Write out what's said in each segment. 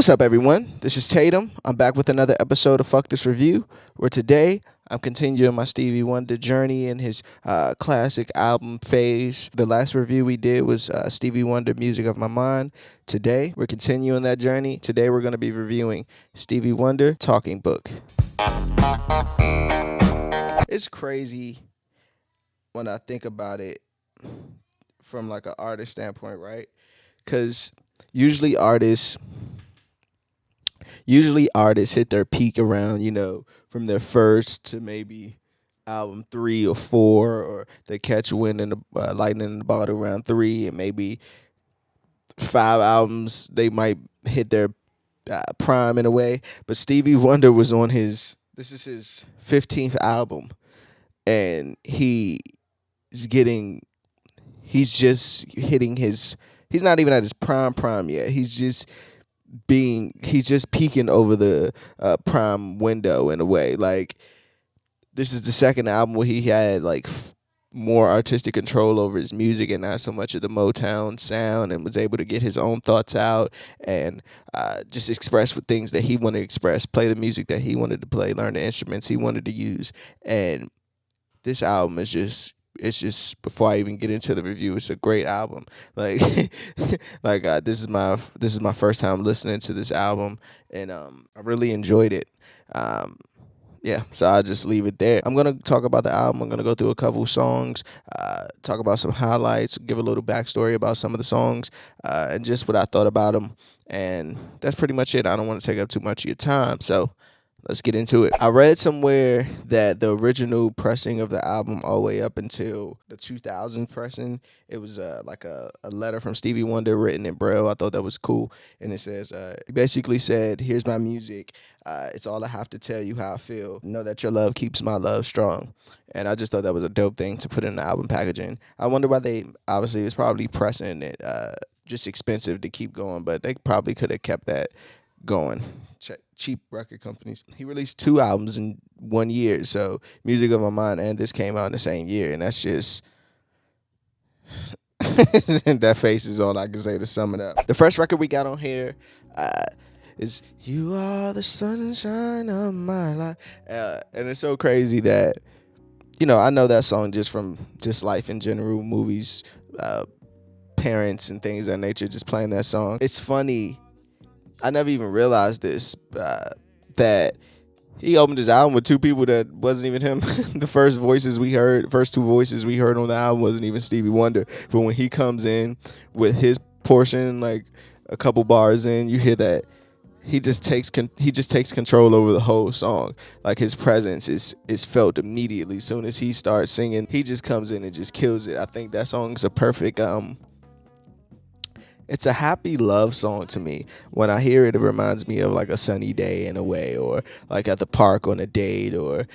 What's up, everyone? This is Tatum. I'm back with another episode of Fuck This Review, where today I'm continuing my Stevie Wonder journey in his classic album phase. The last review we did was Stevie Wonder, Music of My Mind. Today, we're continuing that journey. Today, we're going to be reviewing Stevie Wonder, Talking Book. It's crazy when I think about it from like an artist standpoint, right? Because usually artists hit their peak around, from their first to maybe album 3 or 4, or they catch wind in the lightning in the bottle around 3, and maybe 5 albums they might hit their prime in a way. But Stevie Wonder was on this is his 15th album, and he's just hitting he's not even at his prime yet. He's just peeking over the prime window in a way. Like, this is the second album where he had like more artistic control over his music and not so much of the Motown sound, and was able to get his own thoughts out and just express what things that he wanted to express, play the music that he wanted to play, learn the instruments he wanted to use. And this album is just, before I even get into the review, it's a great album. Like, this is my first time listening to this album, and I really enjoyed it. Yeah, so I'll just leave it there. I'm gonna talk about the album. I'm gonna go through a couple songs, talk about some highlights, give a little backstory about some of the songs, and just what I thought about them. And that's pretty much it. I don't want to take up too much of your time, so let's get into it. I read somewhere that the original pressing of the album all the way up until the 2000 pressing, it was like a letter from Stevie Wonder written in Braille. I thought that was cool. And it says, he basically said, "Here's my music. It's all I have to tell you how I feel. Know that your love keeps my love strong." And I just thought that was a dope thing to put in the album packaging. I wonder why obviously it was probably pressing it, just expensive to keep going, but they probably could have kept that going. Cheap record companies. He released 2 albums in 1 year, so Music of My Mind and this came out in the same year, and that's just that face is all I can say to sum it up. The first record we got on here is "You Are the Sunshine of My Life," and it's so crazy that I know that song just from just life in general, movies, parents and things of that nature, just playing that song. It's funny, I never even realized this, that he opened his album with 2 people that wasn't even him. The first 2 voices we heard on the album wasn't even Stevie Wonder. But when he comes in with his portion, like a couple bars in, you hear that he just takes control over the whole song. Like, his presence is felt immediately. As soon as he starts singing, he just comes in and just kills it. I think that song's a perfect it's a happy love song to me. When I hear it, it reminds me of like a sunny day in a way, or like at the park on a date, or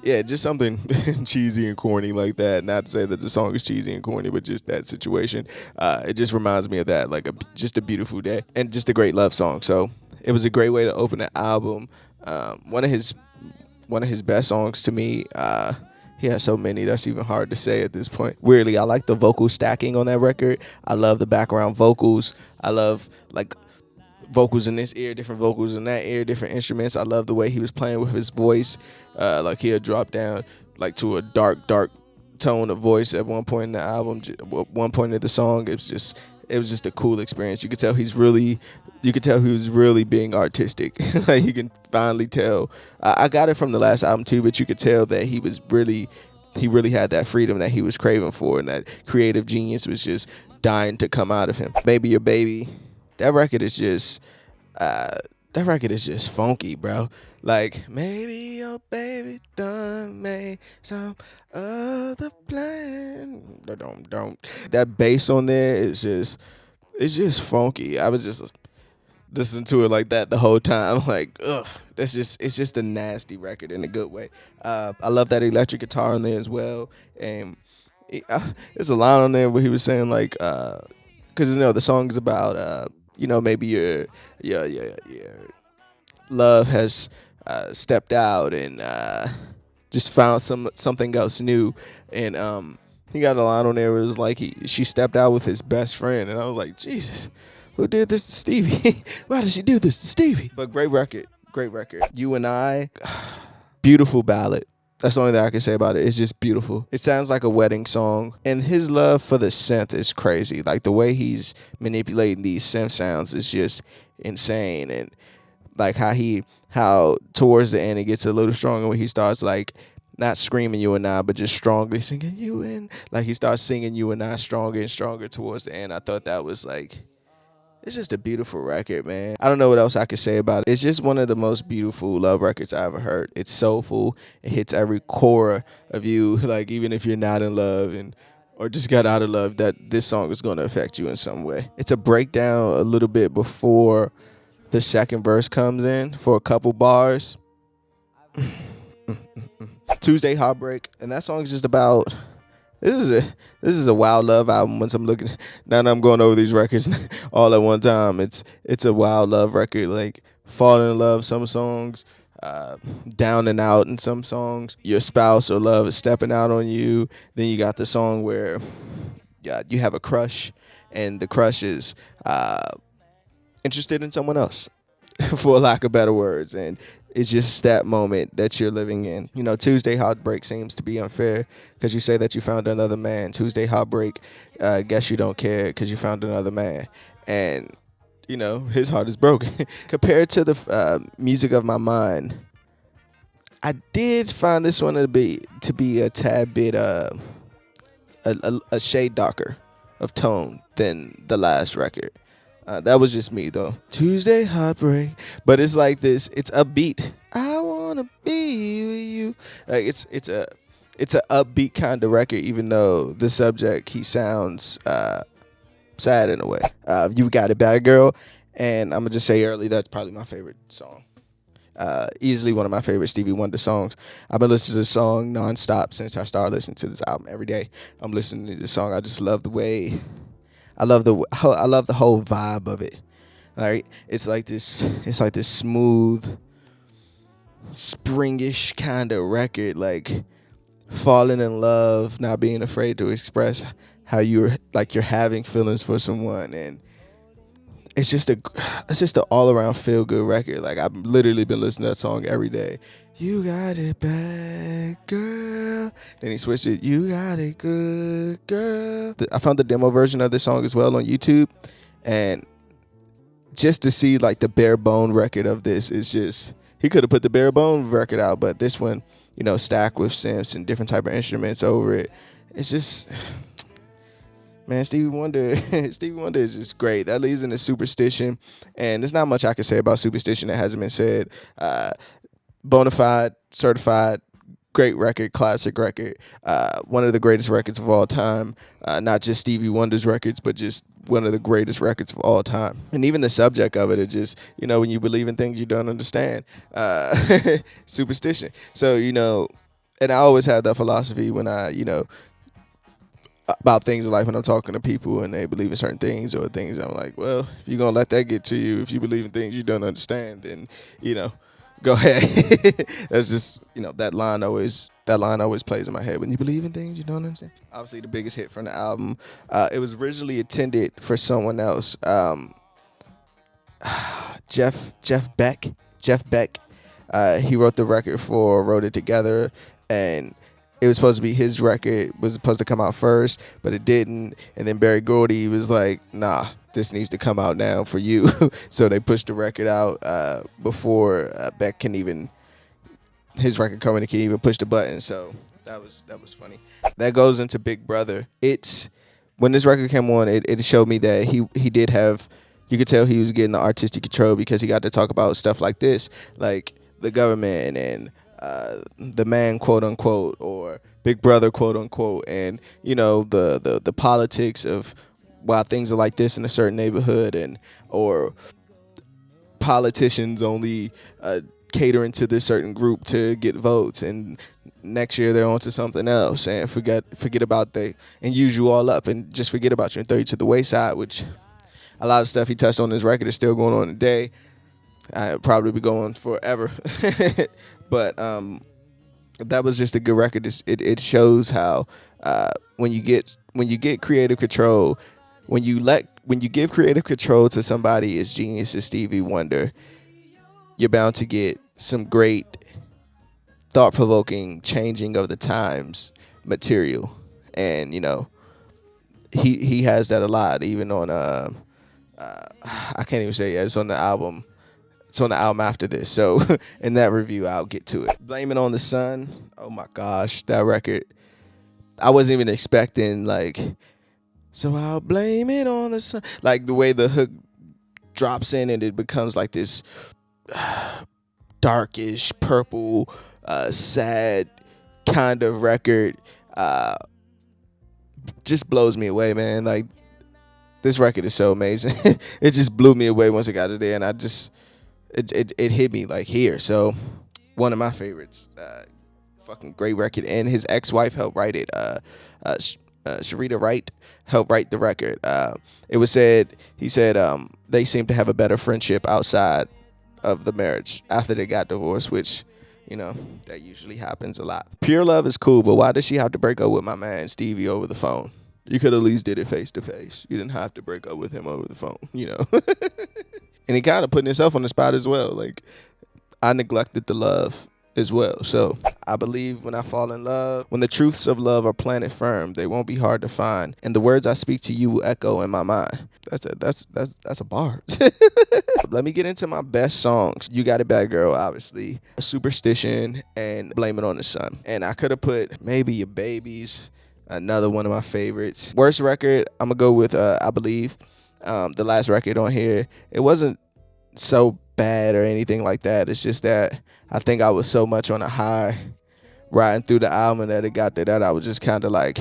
just something cheesy and corny like that. Not to say that the song is cheesy and corny, but just that situation. It just reminds me of that, like just a beautiful day and just a great love song. So it was a great way to open the album. One of his best songs to me. He has so many that's even hard to say at this point. Weirdly, I like the vocal stacking on that record. I love the background vocals. I love like vocals in this ear, different vocals in that ear, different instruments. I love the way he was playing with his voice. Like, he'll drop down like to a dark tone of voice at one point in the album. One point of the song, it was just a cool experience. You could tell he was really being artistic. Like, you can finally tell. I got it from the last album too, but you could tell that he really had that freedom that he was craving for, and that creative genius was just dying to come out of him. "Baby Your Baby," that record is just funky, bro. Like, maybe your baby done made some other plan. Don't. That bass on there is just funky. I was just listening to it like that the whole time. Like, ugh, it's just a nasty record in a good way. I love that electric guitar on there as well. And there's a line on there where he was saying like, because the song is about maybe your love has stepped out and just found something else new. And he got a line on there where it was like she stepped out with his best friend, and I was like, Jesus. Who did this to Stevie? Why did she do this to Stevie? But great record. Great record. You and I, beautiful ballad. That's the only thing I can say about it. It's just beautiful. It sounds like a wedding song. And his love for the synth is crazy. Like the way he's manipulating these synth sounds is just insane. And like how towards the end it gets a little stronger when he starts like not screaming you and I, but just strongly singing you and like he starts singing you and I stronger and stronger towards the end. I thought that was like, it's just a beautiful record, man. I don't know what else I could say about it. It's just one of the most beautiful love records I ever heard. It's soulful. It hits every core of you. Like even if you're not in love or just got out of love, that this song is going to affect you in some way. It's a breakdown a little bit before the second verse comes in for a couple bars. Tuesday Heartbreak, and that song is just about. This is a wild love album. Once I'm looking, now that I'm going over these records all at one time, it's a wild love record. Like falling in love, some songs, down and out in some songs. Your spouse or love is stepping out on you. Then you got the song where you have a crush, and the crush is interested in someone else, for lack of better words, and it's just that moment that you're living in. You know, Tuesday Heartbreak seems to be unfair because you say that you found another man. Tuesday Heartbreak, guess you don't care because you found another man. And, you know, his heart is broken. Compared to the music of my mind, I did find this one to be a tad bit a shade darker of tone than the last record. That was just me though. Tuesday Heartbreak, but it's like this. It's upbeat. I wanna be with you. Like it's a upbeat kind of record, even though the subject he sounds sad in a way. You Got It, Bad Girl, and I'm gonna just say early that's probably my favorite song. Easily one of my favorite Stevie Wonder songs. I've been listening to this song nonstop since I started listening to this album. Every day I'm listening to this song. I just love the way. I love the whole vibe of it. Like it's like this smooth, springish kind of record. Like falling in love, not being afraid to express how you're having feelings for someone, and it's just an all around feel good record. Like I've literally been listening to that song every day. You got it bad, girl. Then he switched it. You got it good, girl. I found the demo version of this song as well on YouTube, and just to see like the bare bone record of this is just, he could have put the bare bone record out, but this one, you know, stacked with synths and different type of instruments over it. It's just, man, Stevie Wonder is just great. That leads into Superstition, and there's not much I can say about Superstition that hasn't been said. Bonafide, certified, great record, classic record, one of the greatest records of all time. Not just Stevie Wonder's records, but just one of the greatest records of all time. And even the subject of it is just, you know, when you believe in things you don't understand. Superstition. So, you know, and I always have that philosophy when I, you know, about things in life when I'm talking to people and they believe in certain things or things, I'm like, well, if you're going to let that get to you, if you believe in things you don't understand, then, you know, go ahead. That's just, you know, that line always plays in my head. When you believe in things you don't understand. Obviously, the biggest hit from the album. It was originally intended for someone else. Jeff Beck. He wrote the record wrote it together, and it was supposed to be his record, was supposed to come out first, but it didn't. And then Barry Gordy was like, nah, this needs to come out now for you. So they pushed the record out before Beck can even, his record company can even push the button. So that was funny. That goes into Big Brother. When this record came on, it showed me that he did have, you could tell he was getting the artistic control because he got to talk about stuff like this, like the government and the man, quote unquote, or Big Brother, quote unquote, and you know the politics of why things are like this in a certain neighborhood, and or politicians only catering to this certain group to get votes, and next year they're on to something else and forget about and use you all up and just forget about you and throw you to the wayside, which a lot of stuff he touched on this record is still going on today. I'd probably be going forever. But that was just a good record. It shows how when you get creative control, when you give creative control to somebody as genius as Stevie Wonder, you're bound to get some great thought-provoking changing of the times material. And he has that a lot, even on I can't even say it. It's on the album. It's on the album after this. So in that review, I'll get to it. Blame It on the Sun. Oh my gosh, that record. I wasn't even expecting so I'll blame it on the sun. Like the way the hook drops in and it becomes like this darkish purple, sad kind of record. Just blows me away, man. Like, this record is so amazing. It just blew me away once it got to there, and it hit me like here. So one of my favorites. Fucking great record. And his ex-wife helped write it. Sharita Wright helped write the record. He said they seemed to have a better friendship outside of the marriage after they got divorced, which that usually happens a lot. Pure love is cool, but why does she have to break up with my man Stevie over the phone? You could at least did it face to face. You didn't have to break up with him over the phone, And he kind of putting himself on the spot as well. Like, I neglected the love as well. So I believe when I fall in love, when the truths of love are planted firm, they won't be hard to find, and the words I speak to you will echo in my mind. That's a bar. Let me get into my best songs. You Got It Bad Girl, obviously, Superstition, and Blame It on the Sun. And I could have put maybe Your Babies, another one of my favorites. Worst record, I'm gonna go with I Believe. The last record on here, it wasn't so bad or anything like that. It's just that I think I was so much on a high riding through the album that it got to that I was just kind of like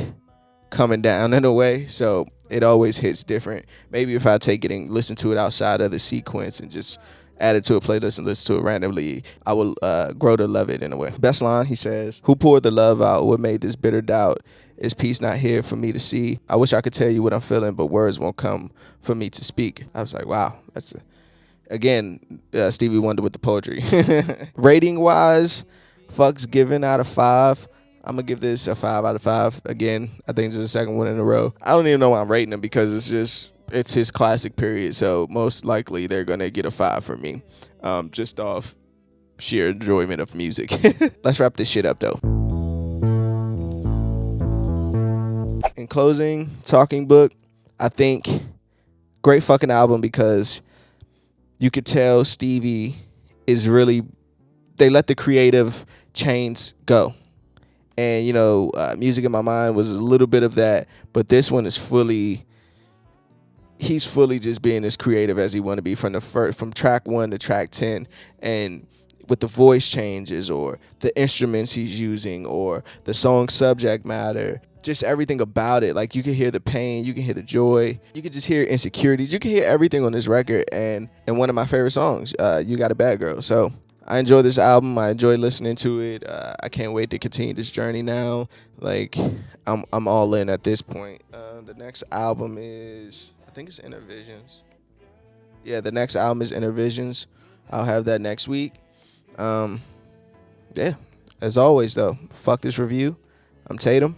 coming down in a way. So it always hits different. Maybe if I take it and listen to it outside of the sequence and just add it to a playlist and listen to it randomly, I will grow to love it in a way. Best line, he says, "Who poured the love out? What made this bitter doubt? Is peace not here for me to see? I wish I could tell you what I'm feeling, but words won't come for me to speak." I was like, wow, that's again, Stevie Wonder with the poetry. Rating wise, fucks given out of 5. I'm gonna give this a 5 out of 5. Again, I think it's the second one in a row. I don't even know why I'm rating him because it's his classic period. So most likely they're gonna get a 5 for me, just off sheer enjoyment of music. Let's wrap this shit up though. In closing, Talking Book, I think great fucking album because you could tell Stevie is really, they let the creative chains go. And, Music in My Mind was a little bit of that, but this one is he's fully just being as creative as he want to be from track 1 to track 10. And with the voice changes or the instruments he's using or the song subject matter, just everything about it. Like, you can hear the pain, you can hear the joy, you can just hear insecurities, you can hear everything on this record. And one of my favorite songs, You Got a Bad Girl. So I enjoy this album. I enjoy listening to it. I can't wait to continue this journey now. Like, I'm all in at this point. The next album is, I think it's Inner Visions. Yeah, the next album is Inner Visions. I'll have that next week. Yeah, as always though, fuck this review. I'm Tatum.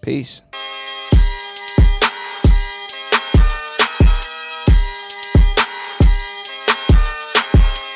Peace.